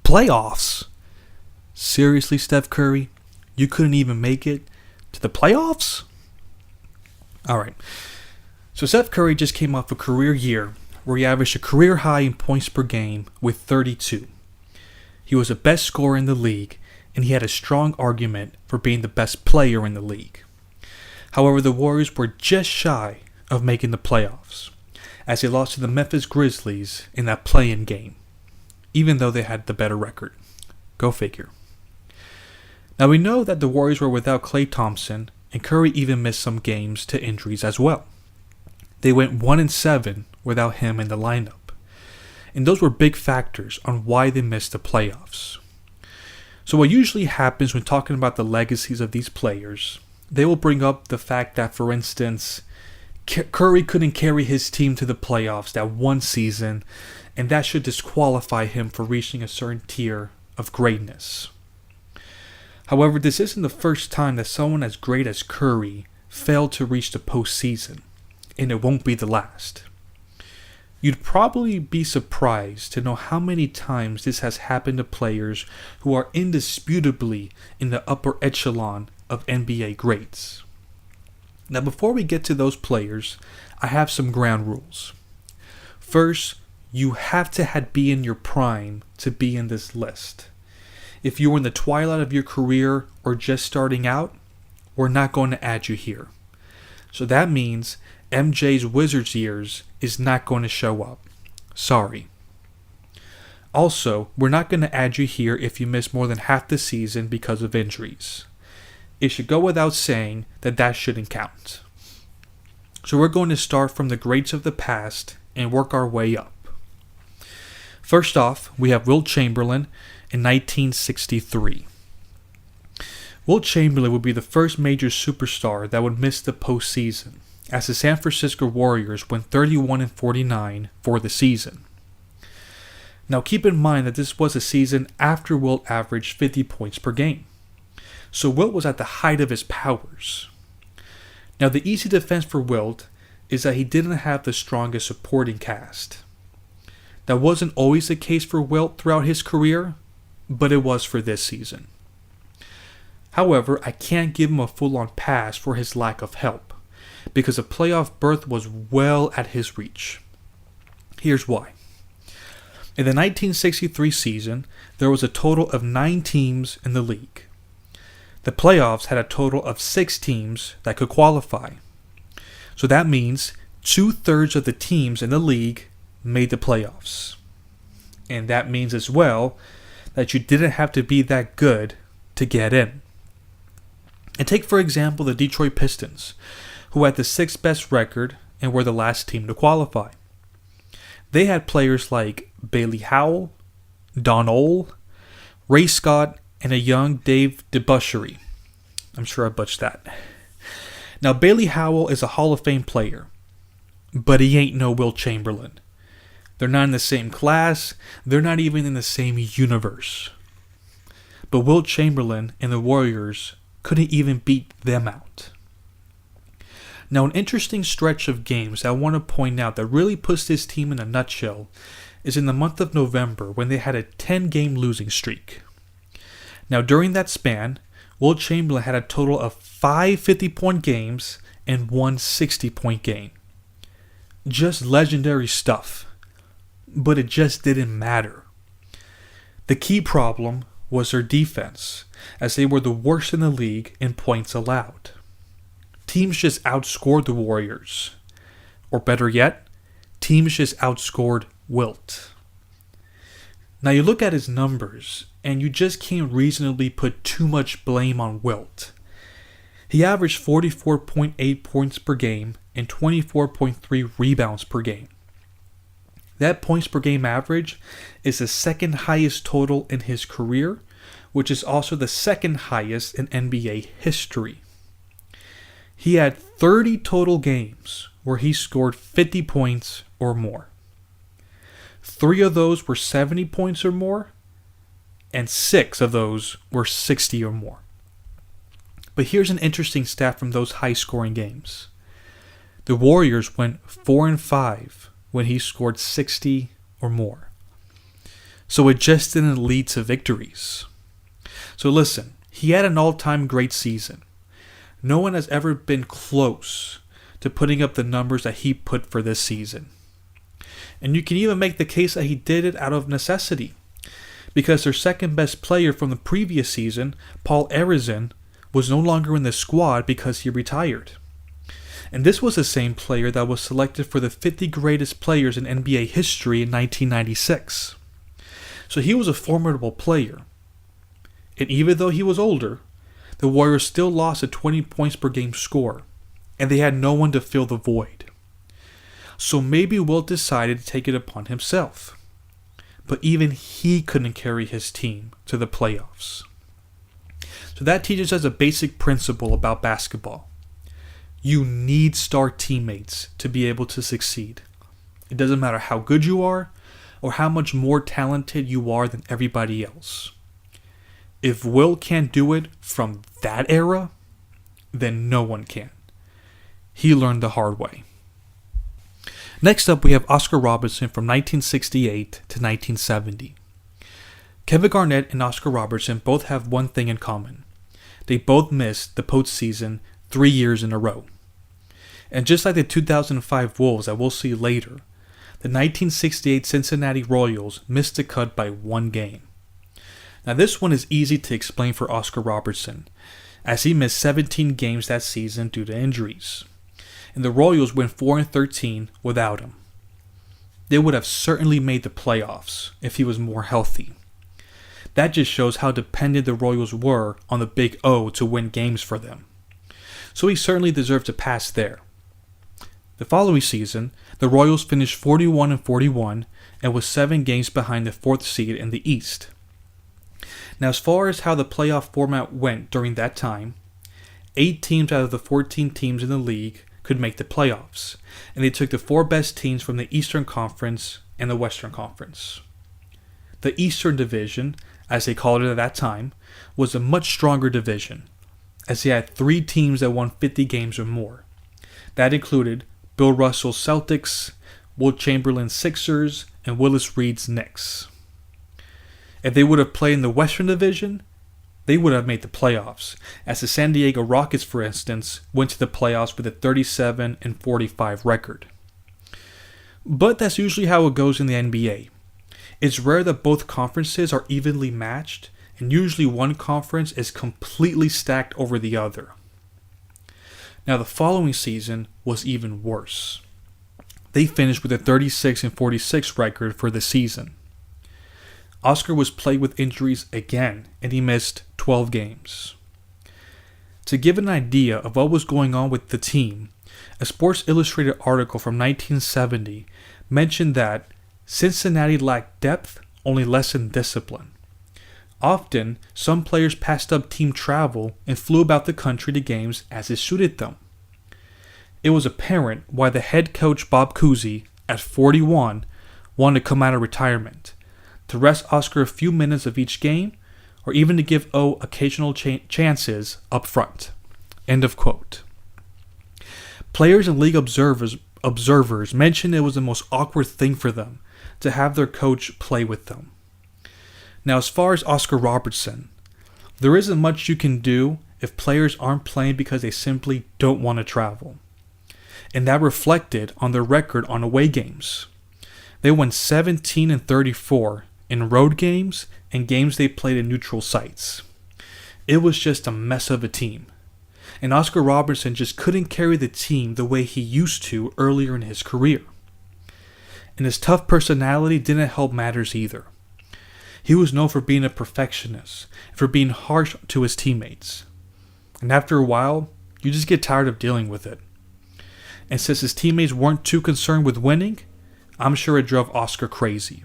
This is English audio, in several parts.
Playoffs? Seriously, Steph Curry? You couldn't even make it to the playoffs? Alright, so Steph Curry just came off a career year where he averaged a career high in points per game with 32. He was the best scorer in the league, and he had a strong argument for being the best player in the league. However, the Warriors were just shy of making the playoffs, as they lost to the Memphis Grizzlies in that play-in game, even though they had the better record. Go figure. Now we know that the Warriors were without Klay Thompson, and Curry even missed some games to injuries as well. They went 1-7 without him in the lineup, and those were big factors on why they missed the playoffs. So what usually happens when talking about the legacies of these players, they will bring up the fact that, for instance, Curry couldn't carry his team to the playoffs that one season, and that should disqualify him for reaching a certain tier of greatness. However, this isn't the first time that someone as great as Curry failed to reach the postseason, and it won't be the last. You'd probably be surprised to know how many times this has happened to players who are indisputably in the upper echelon of NBA greats. Now, before we get to those players, I have some ground rules. First, you have to be in your prime to be in this list. If you were in the twilight of your career or just starting out, we're not going to add you here. So that means MJ's Wizards years is not going to show up. Sorry. Also, we're not going to add you here if you miss more than half the season because of injuries. It should go without saying that that shouldn't count. So we're going to start from the greats of the past and work our way up. First off, we have Wilt Chamberlain in 1963. Wilt Chamberlain would be the first major superstar that would miss the postseason, as the San Francisco Warriors went 31-49 for the season. Now keep in mind that this was a season after Wilt averaged 50 points per game. So Wilt was at the height of his powers. Now the easy defense for Wilt is that he didn't have the strongest supporting cast. That wasn't always the case for Wilt throughout his career, but it was for this season. However, I can't give him a full-on pass for his lack of help, because a playoff berth was well at his reach. Here's why. In the 1963 season, there was a total of 9 teams in the league. The playoffs had a total of 6 teams that could qualify. So that means 2/3 of the teams in the league made the playoffs. And that means as well that you didn't have to be that good to get in. And take for example the Detroit Pistons, who had the 6th best record and were the last team to qualify. They had players like Bailey Howell, Don Ole, Ray Scott, and a young Dave DeBusschere. I'm sure I butchered that. Now Bailey Howell is a Hall of Fame player, but he ain't no Wilt Chamberlain. They're not in the same class, they're not even in the same universe. But Wilt Chamberlain and the Warriors couldn't even beat them out. Now, an interesting stretch of games I want to point out that really puts this team in a nutshell is in the month of November when they had a 10-game losing streak. Now, during that span, Wilt Chamberlain had a total of 5 50-point games and 1 60-point game. Just legendary stuff. But it just didn't matter. The key problem was their defense, as they were the worst in the league in points allowed. Teams just outscored the Warriors. Or better yet, teams just outscored Wilt. Now you look at his numbers, and you just can't reasonably put too much blame on Wilt. He averaged 44.8 points per game and 24.3 rebounds per game. That points per game average is the second highest total in his career, which is also the second highest in NBA history. He had 30 total games where he scored 50 points or more. 3 of those were 70 points or more, and 6 of those were 60 or more. But here's an interesting stat from those high-scoring games. The Warriors went 4-5 when he scored 60 or more. so it just didn't lead to victories. So listen, he had an all-time great season. No one has ever been close to putting up the numbers that he put for this season. And you can even make the case that he did it out of necessity, because their second best player from the previous season, Paul Arizin, was no longer in the squad because he retired. And this was the same player that was selected for the 50 greatest players in NBA history in 1996. So he was a formidable player. And even though he was older, the Warriors still lost a 20 points per game score, and they had no one to fill the void. So maybe Wilt decided to take it upon himself. But even he couldn't carry his team to the playoffs. So that teaches us a basic principle about basketball. You need star teammates to be able to succeed. It doesn't matter how good you are or how much more talented you are than everybody else. If Wilt can't do it from that era, then no one can. He learned the hard way. Next up, we have Oscar Robertson from 1968 to 1970. Kevin Garnett and Oscar Robertson both have one thing in common. They both missed the postseason 3 years in a row. And just like the 2005 Wolves that we'll see later, the 1968 Cincinnati Royals missed the cut by 1 game. Now this one is easy to explain for Oscar Robertson, as he missed 17 games that season due to injuries. And the Royals went 4-13 without him. They would have certainly made the playoffs if he was more healthy. That just shows how dependent the Royals were on the Big O to win games for them. So he certainly deserved to pass there. The following season, the Royals finished 41-41 and was 7 games behind the 4th seed in the East. Now, as far as how the playoff format went during that time, 8 teams out of the 14 teams in the league could make the playoffs, and they took the 4 best teams from the Eastern Conference and the Western Conference. The Eastern Division, as they called it at that time, was a much stronger division, as they had 3 teams that won 50 games or more. That included Bill Russell's Celtics, Wilt Chamberlain's Sixers, and Willis Reed's Knicks. If they would have played in the Western Division, they would have made the playoffs, as the San Diego Rockets, for instance, went to the playoffs with a 37-45 record. But that's usually how it goes in the NBA. It's rare that both conferences are evenly matched, and usually one conference is completely stacked over the other. Now the following season was even worse. They finished with a 36-46 record for the season. Oscar was plagued with injuries again, and he missed 12 games. To give an idea of what was going on with the team, a Sports Illustrated article from 1970 mentioned that Cincinnati lacked depth, only lessened discipline. Often, some players passed up team travel and flew about the country to games as it suited them. It was apparent why the head coach Bob Cousy, at 41, wanted to come out of retirement, to rest Oscar a few minutes of each game, or even to give O occasional chances up front. End of quote. Players and league observers mentioned it was the most awkward thing for them to have their coach play with them. Now, as far as Oscar Robertson, there isn't much you can do if players aren't playing because they simply don't want to travel. And that reflected on their record on away games. They went 17-34 in road games and games they played in neutral sites. It was just a mess of a team. And Oscar Robertson just couldn't carry the team the way he used to earlier in his career. And his tough personality didn't help matters either. He was known for being a perfectionist and for being harsh to his teammates. And after a while, you just get tired of dealing with it. And since his teammates weren't too concerned with winning, I'm sure it drove Oscar crazy.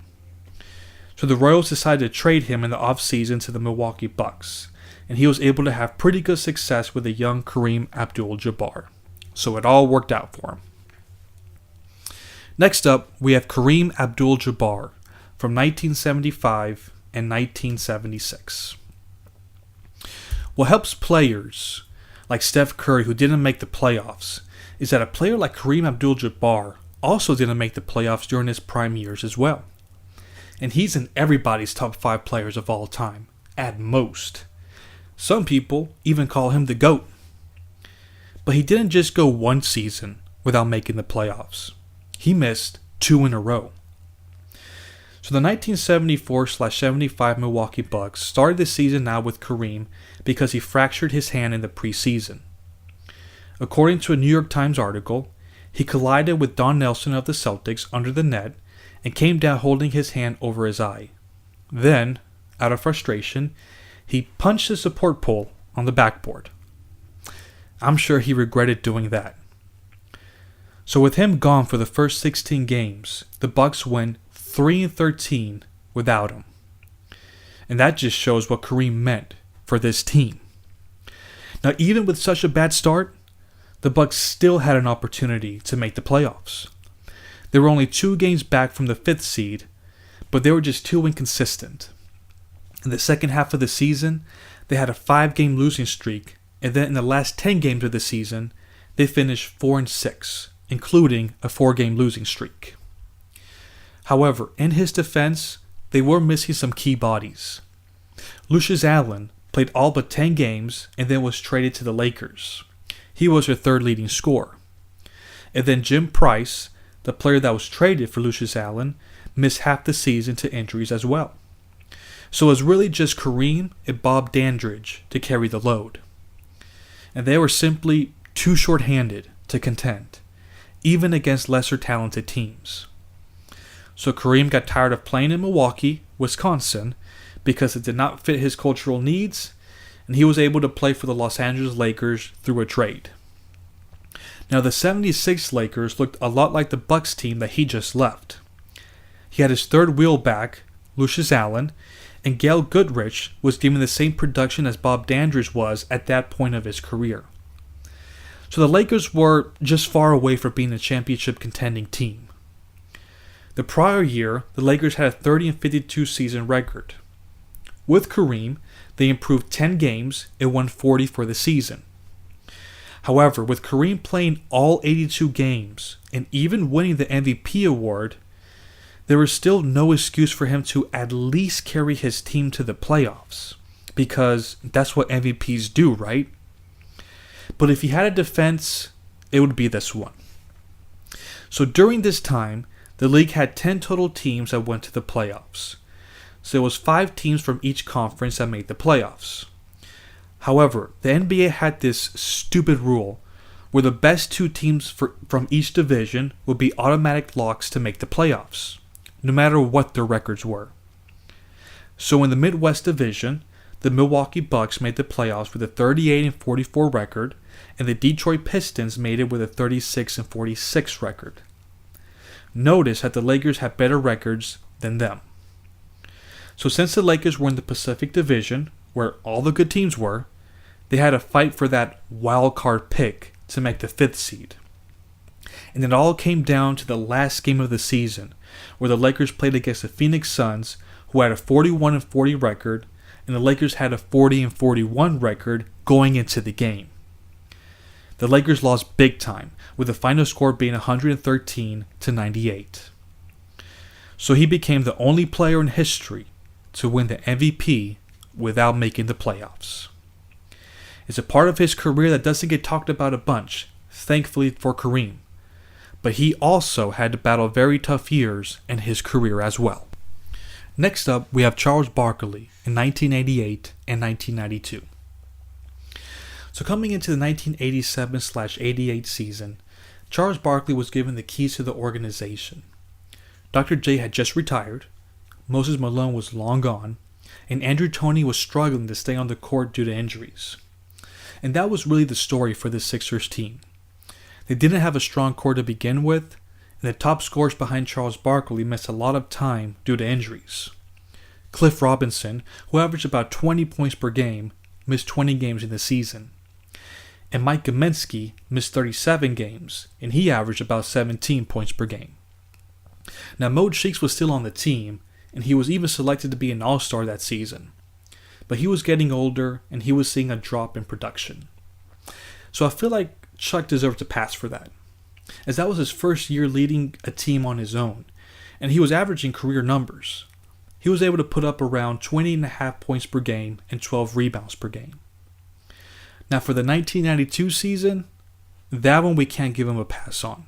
So the Royals decided to trade him in the offseason to the Milwaukee Bucks, and he was able to have pretty good success with the young Kareem AbdulJabbar. So it all worked out for him. Next up, we have Kareem AbdulJabbar from 1975 and 1976. What helps players like Steph Curry, who didn't make the playoffs, is that a player like Kareem AbdulJabbar also didn't make the playoffs during his prime years as well. and he's in everybody's top 5 players of all time, at most. Some people even call him the GOAT. But he didn't just go one season without making the playoffs. He missed 2 in a row. So the 1974-75 Milwaukee Bucks started the season out with Kareem because he fractured his hand in the preseason. According to a New York Times article, he collided with Don Nelson of the Celtics under the net and came down holding his hand over his eye. Then, out of frustration, he punched the support pole on the backboard. I'm sure he regretted doing that. So with him gone for the first 16 games, the Bucks win 3-13 without him. And that just shows what Kareem meant for this team. Now, even with such a bad start, the Bucks still had an opportunity to make the playoffs. They were only 2 games back from the 5th seed, but they were just too inconsistent. In the second half of the season, they had a 5-game losing streak, and then in the last 10 games of the season, they finished 4-6, including a 4-game losing streak. However, in his defense, they were missing some key bodies. Lucius Allen played all but 10 games and then was traded to the Lakers. He was their 3rd leading scorer. And then Jim Price, the player that was traded for Lucius Allen, missed half the season to injuries as well. So it was really just Kareem and Bob Dandridge to carry the load. And they were simply too short-handed to contend, even against lesser talented teams. So Kareem got tired of playing in Milwaukee, Wisconsin, because it did not fit his cultural needs, and he was able to play for the Los Angeles Lakers through a trade. Now the 76 Lakers looked a lot like the Bucks team that he just left. He had his 3rd wheel back, Lucius Allen, and Gail Goodrich was given the same production as Bob Dandridge was at that point of his career. So the Lakers were just far away from being a championship contending team. The prior year, the Lakers had a 30-52 season record. With Kareem, they improved 10 games and won 40 for the season. However, with Kareem playing all 82 games and even winning the MVP award, there was still no excuse for him to at least carry his team to the playoffs, because that's what MVPs do, right? But if he had a defense, it would be this one. So during this time, the league had 10 total teams that went to the playoffs. So it was 5 teams from each conference that made the playoffs. However, the NBA had this stupid rule where the best 2 teams from each division would be automatic locks to make the playoffs, no matter what their records were. So in the Midwest Division, the Milwaukee Bucks made the playoffs with a 38-44 record, and the Detroit Pistons made it with a 36-46 record. Notice that the Lakers had better records than them. So since the Lakers were in the Pacific Division, where all the good teams were, they had to fight for that wild card pick to make the 5th seed. And it all came down to the last game of the season, where the Lakers played against the Phoenix Suns, who had a 41-40 record, and the Lakers had a 40-41 record going into the game. The Lakers lost big time, with the final score being 113-98. So he became the only player in history to win the MVP without making the playoffs. It's a part of his career that doesn't get talked about a bunch, thankfully for Kareem. But he also had to battle very tough years in his career as well. Next up, we have Charles Barkley in 1988 and 1992. So coming into the 1987-88 season, Charles Barkley was given the keys to the organization. Dr. J had just retired, Moses Malone was long gone, and Andrew Toney was struggling to stay on the court due to injuries. And that was really the story for the Sixers team. They didn't have a strong core to begin with, and the top scorers behind Charles Barkley missed a lot of time due to injuries. Cliff Robinson, who averaged about 20 points per game, missed 20 games in the season. And Mike Gomensky missed 37 games, and he averaged about 17 points per game. Now, Mo Cheeks was still on the team, and he was even selected to be an All-Star that season. But he was getting older, and he was seeing a drop in production. So I feel like Chuck deserved a pass for that, as that was his first year leading a team on his own, and he was averaging career numbers. he was able to put up around 20.5 points per game and 12 rebounds per game. Now for the 1992 season, that one we can't give him a pass on.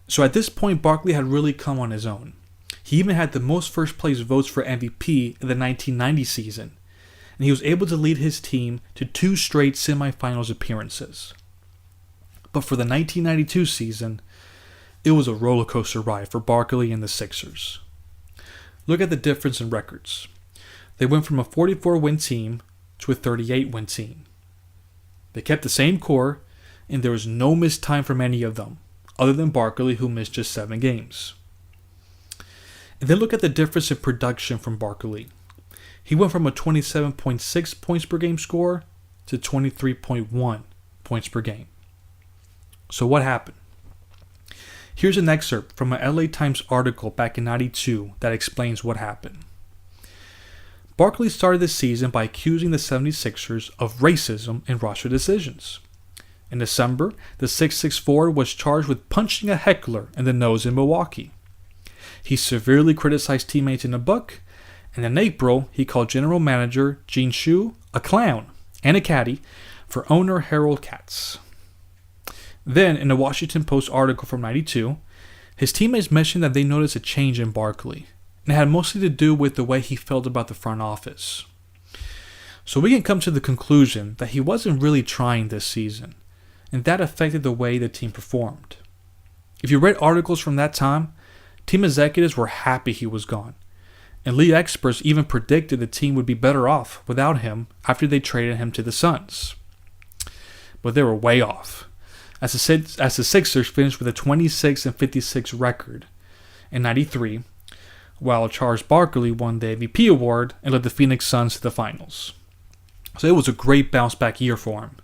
So at this point, Barkley had really come on his own. He even had the most first place votes for MVP in the 1990 season, and he was able to lead his team to 2 straight semifinals appearances. But for the 1992 season, it was a roller coaster ride for Barkley and the Sixers. Look at the difference in records. They went from a 44-win team to a 38-win team. They kept the same core, and there was no missed time from any of them, other than Barkley, who missed just 7 games. And then look at the difference in production from Barkley. He went from a 27.6 points per game score to 23.1 points per game. So what happened? Here's an excerpt from an LA Times article back in '92 that explains what happened. Barkley started the season by accusing the 76ers of racism in roster decisions. In December, the 6'6" forward was charged with punching a heckler in the nose in Milwaukee. He severely criticized teammates in a book, and in April, he called general manager Gene Shue a clown and a caddy for owner Harold Katz. Then, in a Washington Post article from '92, his teammates mentioned that they noticed a change in Barkley, and it had mostly to do with the way he felt about the front office. So we can come to the conclusion that he wasn't really trying this season, and that affected the way the team performed. If you read articles from that time, team executives were happy he was gone, and league experts even predicted the team would be better off without him after they traded him to the Suns. But they were way off, as the Sixers finished with a 26-56 record in '93, while Charles Barkley won the MVP award and led the Phoenix Suns to the finals. So it was a great bounce-back year for him.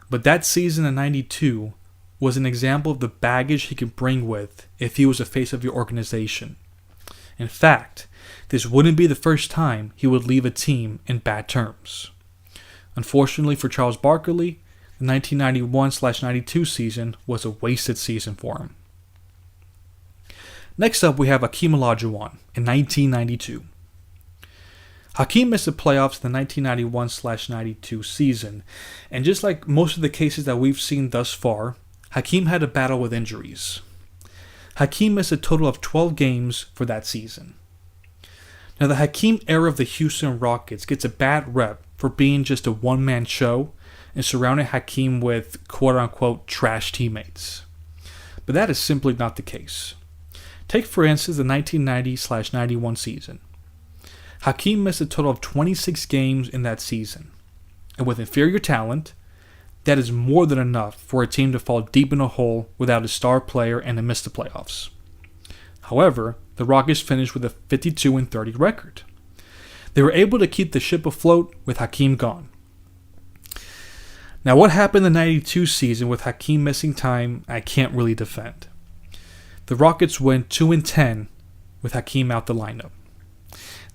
But that season in '92 was an example of the baggage he could bring with if he was the face of your organization. In fact, this wouldn't be the first time he would leave a team in bad terms. Unfortunately for Charles Barkley, the 1991-92 season was a wasted season for him. Next up, we have Hakeem Olajuwon in 1992. Hakeem missed the playoffs in the 1991-92 season, and just like most of the cases that we've seen thus far, Hakeem had to battle with injuries. Hakeem missed a total of 12 games for that season. Now, the Hakeem era of the Houston Rockets gets a bad rep for being just a one-man show and surrounding Hakeem with quote-unquote trash teammates. But that is simply not the case. Take, for instance, the 1990-91 season. Hakeem missed a total of 26 games in that season. And with inferior talent, that is more than enough for a team to fall deep in a hole without a star player and to miss the playoffs. However, the Rockets finished with a 52-30 record. They were able to keep the ship afloat with Hakeem gone. Now, what happened in the '92 season with Hakeem missing time, I can't really defend. The Rockets went 2-10 with Hakeem out the lineup.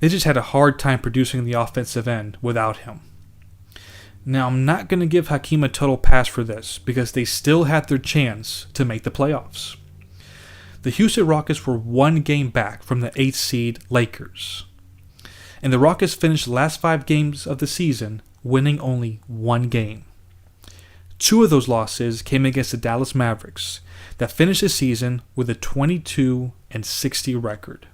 They just had a hard time producing the offensive end without him. Now, I'm not going to give Hakeem a total pass for this because they still had their chance to make the playoffs. The Houston Rockets were 1 game back from the 8th seed Lakers. And the Rockets finished the last 5 games of the season winning only 1 game. 2 of those losses came against the Dallas Mavericks that finished the season with a 22-60 record.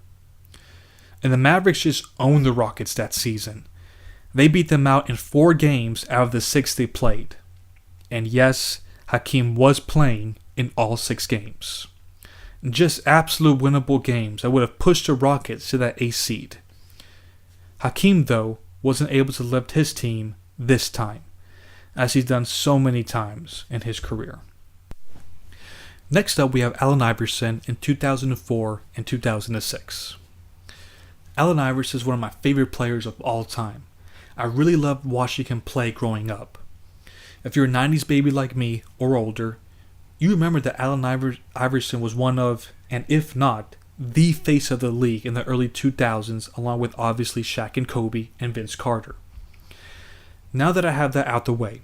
And the Mavericks just owned the Rockets that season. They beat them out in 4 games out of the 6 they played. And yes, Hakeem was playing in all 6 games. Just absolute winnable games that would have pushed the Rockets to that 8th seed. Hakeem, though, wasn't able to lift his team this time, as he's done so many times in his career. Next up, we have Allen Iverson in 2004 and 2006. Allen Iverson is one of my favorite players of all time. I really loved watching him play growing up. If you're a 90s baby like me or older, you remember that Allen Iverson was one of, and if not, the face of the league in the early 2000s, along with obviously Shaq and Kobe and Vince Carter. Now that I have that out the way,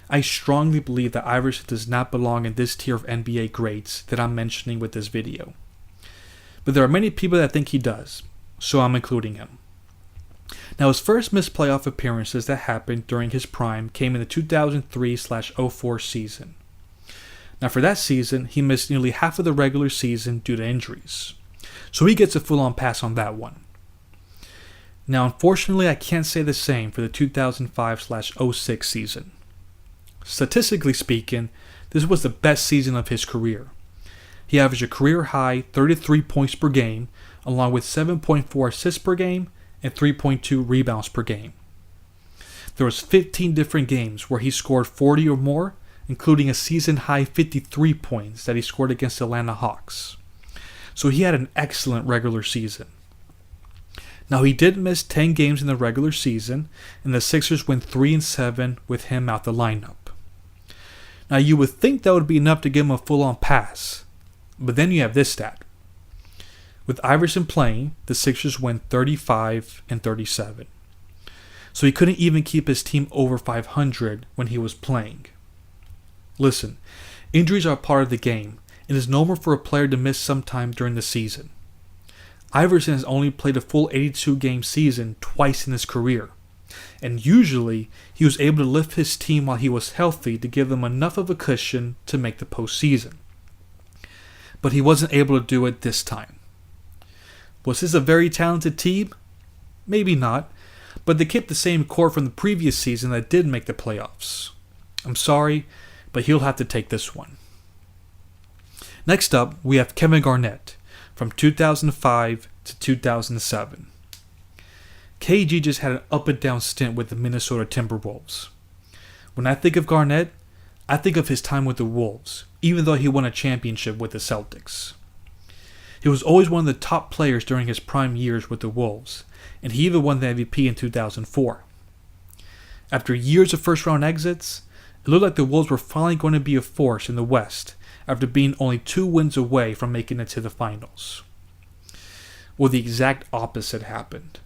I strongly believe that Iverson does not belong in this tier of NBA greats that I'm mentioning with this video. But there are many people that think he does, so I'm including him. Now, his first missed playoff appearances that happened during his prime came in the 2003/04 season. Now, for that season, he missed nearly half of the regular season due to injuries, so he gets a full-on pass on that one. Now, unfortunately, I can't say the same for the 2005/06 season. Statistically speaking, this was the best season of his career. He averaged a career-high 33 points per game, along with 7.4 assists per game and 3.2 rebounds per game. There was 15 different games where he scored 40 or more, including a season-high 53 points that he scored against the Atlanta Hawks. So he had an excellent regular season. Now, he did miss 10 games in the regular season, and the Sixers went 3-7 with him out the lineup. Now, you would think that would be enough to give him a full-on pass, but then you have this stat. With Iverson playing, the Sixers went 35-37. So he couldn't even keep his team over 500 when he was playing. Listen, injuries are a part of the game, and it's normal for a player to miss some time during the season. Iverson has only played a full 82-game season twice in his career, and usually he was able to lift his team while he was healthy to give them enough of a cushion to make the postseason. But he wasn't able to do it this time. Was this a very talented team? Maybe not, but they kept the same core from the previous season that did make the playoffs. I'm sorry, but he'll have to take this one. Next up, we have Kevin Garnett from 2005 to 2007. KG just had an up and down stint with the Minnesota Timberwolves. When I think of Garnett, I think of his time with the Wolves, even though he won a championship with the Celtics. He was always one of the top players during his prime years with the Wolves, and he even won the MVP in 2004. After years of first-round exits, it looked like the Wolves were finally going to be a force in the West after being only 2 wins away from making it to the finals. Well, the exact opposite happened.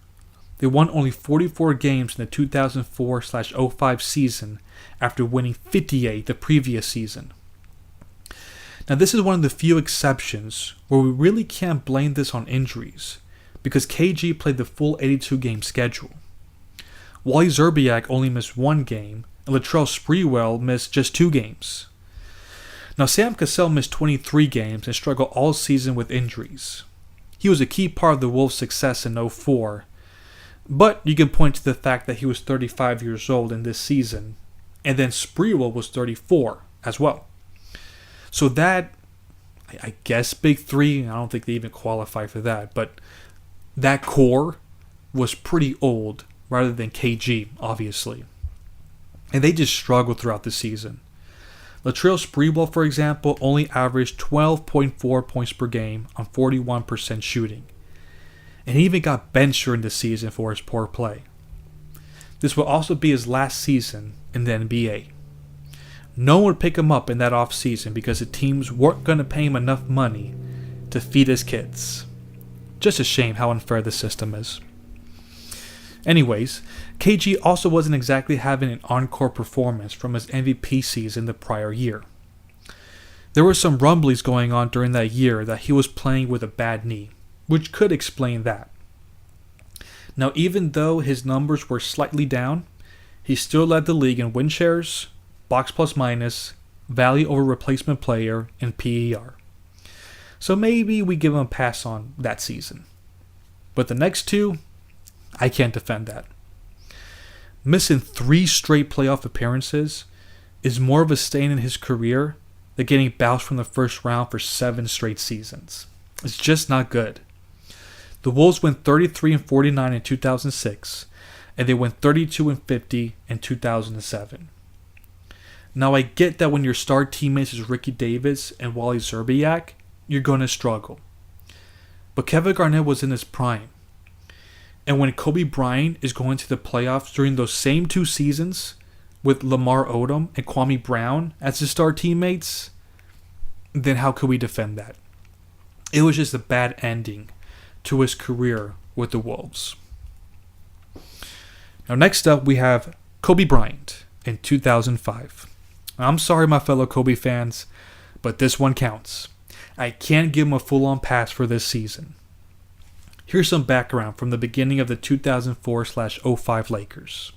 They won only 44 games in the 2004/05 season after winning 58 the previous season. Now, this is one of the few exceptions where we really can't blame this on injuries, because KG played the full 82-game schedule. Wally Szczerbiak only missed 1 game, and Latrell Sprewell missed just 2 games. Now, Sam Cassell missed 23 games and struggled all season with injuries. He was a key part of the Wolves' success in 04, but you can point to the fact that he was 35 years old in this season, and then Sprewell was 34 as well. So that, I guess, big three, I don't think they even qualify for that, but that core was pretty old rather than KG, obviously. And they just struggled throughout the season. Latrell Sprewell, for example, only averaged 12.4 points per game on 41% shooting. And he even got benched during the season for his poor play. This will also be his last season in the NBA. No one would pick him up in that offseason because the teams weren't going to pay him enough money to feed his kids. Just a shame how unfair the system is. Anyways, KG also wasn't exactly having an encore performance from his MVP season the prior year. There were some rumblings going on during that year that he was playing with a bad knee, which could explain that. Now, even though his numbers were slightly down, he still led the league in win shares, box plus minus, value over replacement player, and PER. So maybe we give him a pass on that season. But the next 2, I can't defend that. Missing 3 straight playoff appearances is more of a stain in his career than getting bounced from the first round for 7 straight seasons. It's just not good. The Wolves went 33-49 in 2006, and they went 32-50 in 2007. Now, I get that when your star teammates is Ricky Davis and Wally Szczerbiak, you're going to struggle. But Kevin Garnett was in his prime. And when Kobe Bryant is going to the playoffs during those same 2 seasons with Lamar Odom and Kwame Brown as his star teammates, then how could we defend that? It was just a bad ending to his career with the Wolves. Now, next up, we have Kobe Bryant in 2005. I'm sorry, my fellow Kobe fans, but this one counts. I can't give him a full-on pass for this season. Here's some background from the beginning of the 2004/05 Lakers.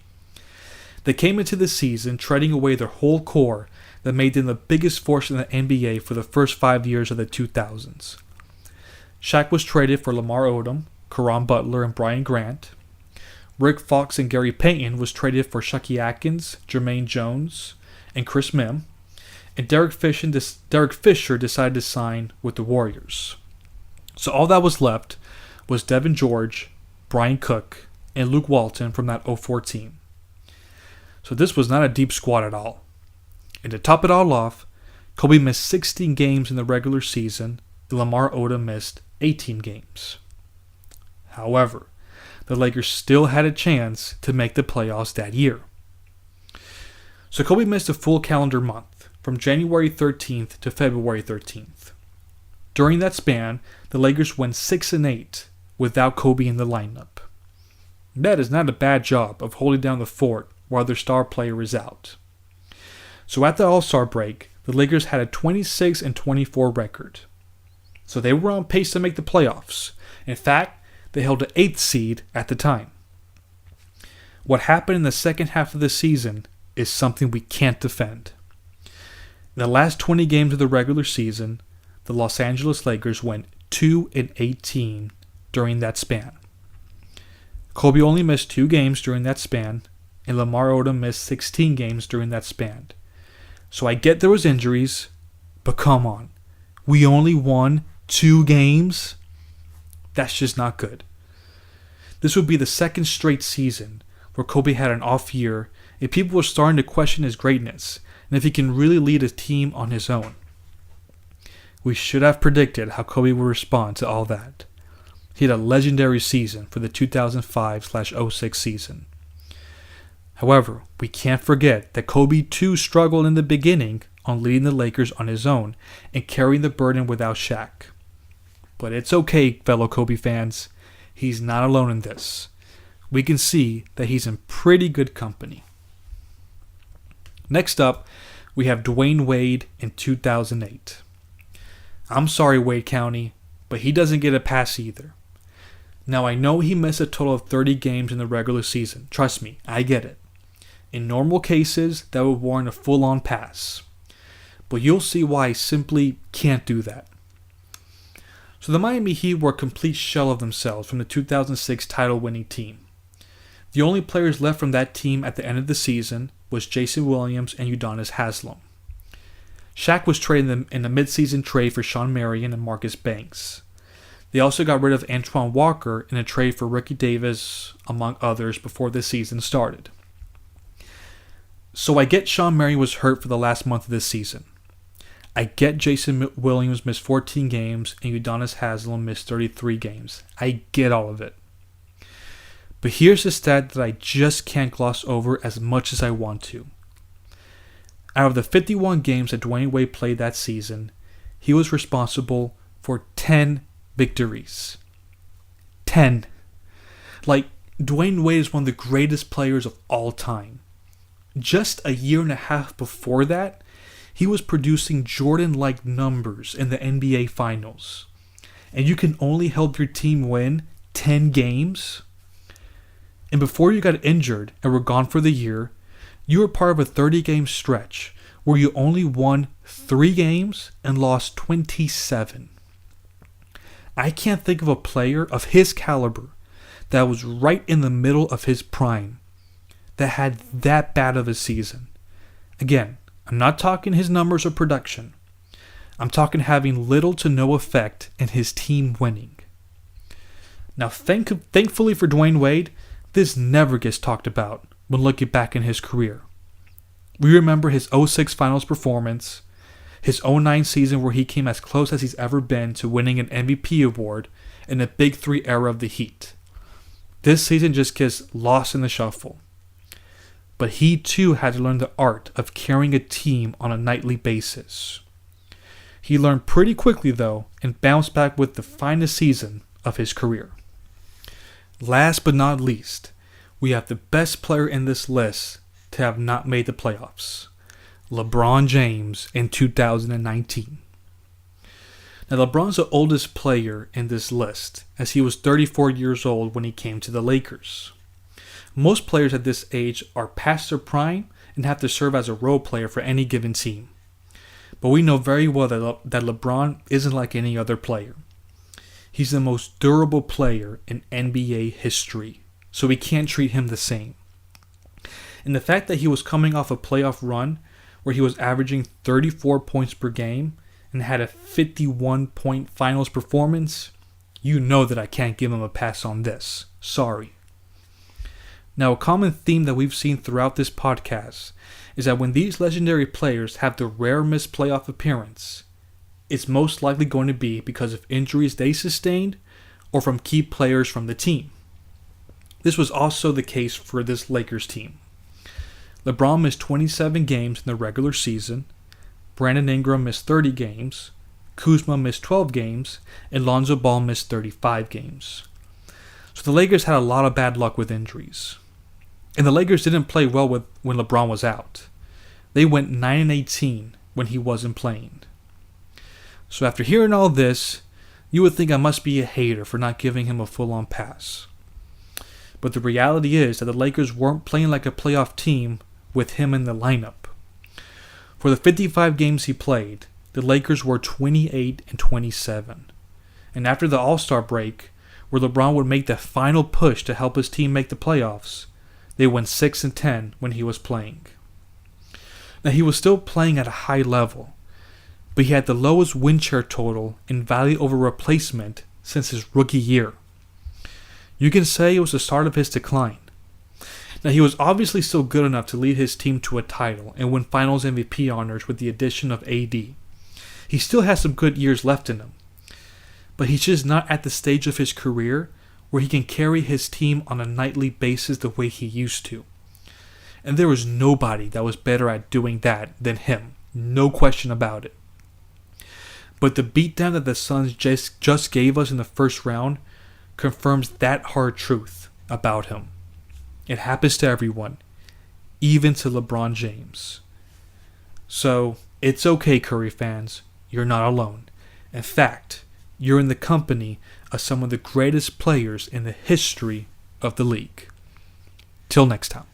They came into the season trading away their whole core that made them the biggest force in the NBA for the first 5 years of the 2000s. Shaq was traded for Lamar Odom, Caron Butler, and Brian Grant. Rick Fox and Gary Payton was traded for Chucky Atkins, Jermaine Jones, and Chris Mim. And Derek Fisher decided to sign with the Warriors. So all that was left was Devin George, Brian Cook, and Luke Walton from that 04 team. So this was not a deep squad at all. And to top it all off, Kobe missed 16 games in the regular season, and Lamar Odom missed 18 games. However, the Lakers still had a chance to make the playoffs that year. So Kobe missed a full calendar month, from January 13th to February 13th. During that span, the Lakers went 6-8 without Kobe in the lineup. That is not a bad job of holding down the fort while their star player is out. So at the All-Star break, the Lakers had a 26-24 record. So they were on pace to make the playoffs. In fact, they held the 8th seed at the time. What happened in the second half of the season is something we can't defend. In the last 20 games of the regular season, the Los Angeles Lakers went 2-18 during that span. Kobe only missed 2 games during that span, and Lamar Odom missed 16 games during that span. So I get there was injuries, but come on. We only won 2 games? That's just not good. This would be the second straight season where Kobe had an off year, and people were starting to question his greatness and if he can really lead a team on his own. We should have predicted how Kobe would respond to all that. He had a legendary season for the 2005/06 season. However, we can't forget that Kobe too struggled in the beginning on leading the Lakers on his own and carrying the burden without Shaq. But it's okay, fellow Kobe fans. He's not alone in this. We can see that he's in pretty good company. Next up, we have Dwyane Wade in 2008. I'm sorry, Wade County, but he doesn't get a pass either. Now, I know he missed a total of 30 games in the regular season. Trust me, I get it. In normal cases, that would warrant a full-on pass. But you'll see why I simply can't do that. So the Miami Heat were a complete shell of themselves from the 2006 title-winning team. The only players left from that team at the end of the season was Jason Williams and Udonis Haslem. Shaq was traded in a mid-season trade for Sean Marion and Marcus Banks. They also got rid of Antoine Walker in a trade for Ricky Davis, among others, before the season started. So I get Sean Marion was hurt for the last month of this season. I get Jason Williams missed 14 games and Udonis Haslem missed 33 games. I get all of it. But here's a stat that I just can't gloss over as much as I want to. Out of the 51 games that Dwyane Wade played that season, he was responsible for 10 victories. 10. Dwyane Wade is one of the greatest players of all time. Just a year and a half before that, he was producing Jordan-like numbers in the NBA Finals. And you can only help your team win 10 games? And before you got injured and were gone for the year, you were part of a 30-game stretch where you only won 3 games and lost 27. I can't think of a player of his caliber that was right in the middle of his prime that had that bad of a season. Again, I'm not talking his numbers or production. I'm talking having little to no effect in his team winning. Now, thankfully for Dwyane Wade, this never gets talked about when looking back in his career. We remember his 06 finals performance, his 09 season where he came as close as he's ever been to winning an MVP award in the Big Three era of the Heat. This season just gets lost in the shuffle. But he too had to learn the art of carrying a team on a nightly basis. He learned pretty quickly though and bounced back with the finest season of his career. Last but not least, we have the best player in this list to have not made the playoffs. LeBron James in 2019. Now, LeBron's the oldest player in this list, as he was 34 years old when he came to the Lakers. Most players at this age are past their prime and have to serve as a role player for any given team. But we know very well that LeBron isn't like any other player. He's the most durable player in NBA history, so we can't treat him the same. And the fact that he was coming off a playoff run where he was averaging 34 points per game and had a 51-point finals performance, you know that I can't give him a pass on this. Sorry. Now, a common theme that we've seen throughout this podcast is that when these legendary players have the rare missed playoff appearance, it's most likely going to be because of injuries they sustained or from key players from the team. This was also the case for this Lakers team. LeBron missed 27 games in the regular season, Brandon Ingram missed 30 games, Kuzma missed 12 games, and Lonzo Ball missed 35 games. So the Lakers had a lot of bad luck with injuries. And the Lakers didn't play well when LeBron was out. They went 9-18 when he wasn't playing. So after hearing all this, you would think I must be a hater for not giving him a full-on pass. But the reality is that the Lakers weren't playing like a playoff team with him in the lineup. For the 55 games he played, the Lakers were 28-27. And after the All-Star break, where LeBron would make the final push to help his team make the playoffs, they went 6-10 when he was playing. Now, he was still playing at a high level, but he had the lowest win share total in value over replacement since his rookie year. You can say it was the start of his decline. Now, he was obviously still good enough to lead his team to a title and win Finals MVP honors with the addition of AD. He still has some good years left in him, but he's just not at the stage of his career where he can carry his team on a nightly basis the way he used to. And there was nobody that was better at doing that than him. No question about it. But the beatdown that the Suns just gave us in the first round confirms that hard truth about him. It happens to everyone, even to LeBron James. So, it's okay, Curry fans. You're not alone. In fact, you're in the company of some of the greatest players in the history of the league. Till next time.